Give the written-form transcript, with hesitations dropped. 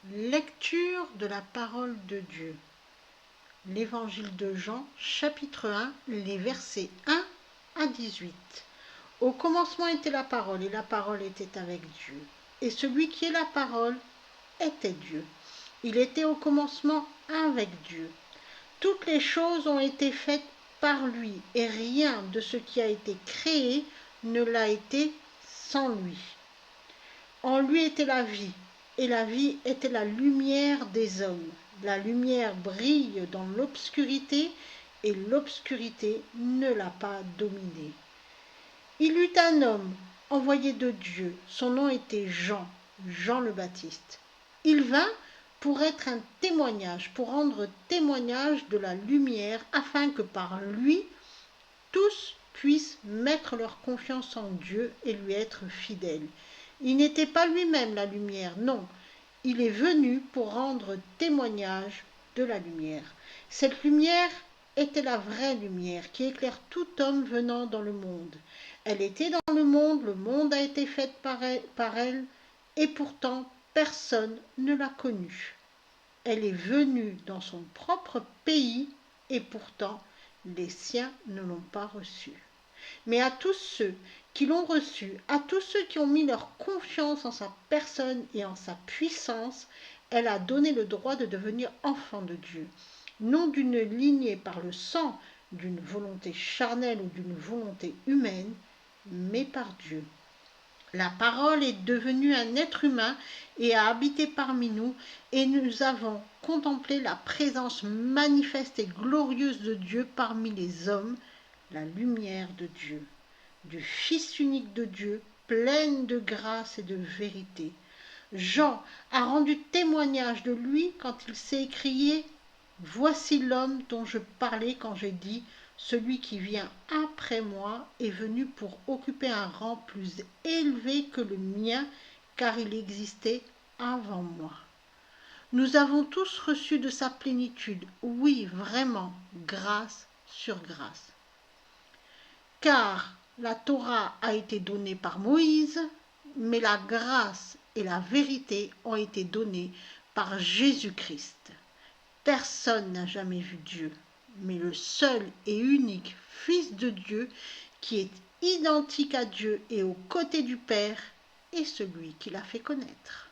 Lecture de la parole de Dieu. L'évangile de Jean, chapitre 1, les versets 1 à 18. Au commencement était la parole, et la parole était avec Dieu. Et celui qui est la parole était Dieu. Il était au commencement avec Dieu. Toutes les choses ont été faites par lui, et rien de ce qui a été créé ne l'a été sans lui. En lui était la vie, et la vie était la lumière des hommes. La lumière brille dans l'obscurité, et l'obscurité ne l'a pas dominée. Il eut un homme envoyé de Dieu, son nom était Jean, Jean le Baptiste. Il vint pour être un témoignage, pour rendre témoignage de la lumière, afin que par lui, tous puissent mettre leur confiance en Dieu et lui être fidèles. Il n'était pas lui-même la lumière, non, il est venu pour rendre témoignage de la lumière. Cette lumière était la vraie lumière qui éclaire tout homme venant dans le monde. Elle était dans le monde a été fait par elle, et pourtant personne ne l'a connue. Elle est venue dans son propre pays, et pourtant les siens ne l'ont pas reçue. Mais à tous ceux qui l'ont reçu, à tous ceux qui ont mis leur confiance en sa personne et en sa puissance, elle a donné le droit de devenir enfants de Dieu, non d'une lignée par le sang, d'une volonté charnelle ou d'une volonté humaine, mais par Dieu. La parole est devenue un être humain et a habité parmi nous, et nous avons contemplé la présence manifeste et glorieuse de Dieu parmi les hommes, la lumière de Dieu, du Fils unique de Dieu, pleine de grâce et de vérité. Jean a rendu témoignage de lui quand il s'est écrié « Voici l'homme dont je parlais quand j'ai dit « Celui qui vient après moi est venu pour occuper un rang plus élevé que le mien, car il existait avant moi. » Nous avons tous reçu de sa plénitude, oui, vraiment, grâce sur grâce. Car la Torah a été donnée par Moïse, mais la grâce et la vérité ont été données par Jésus-Christ. Personne n'a jamais vu Dieu, mais le seul et unique Fils de Dieu, qui est identique à Dieu et aux côtés du Père, est celui qui l'a fait connaître.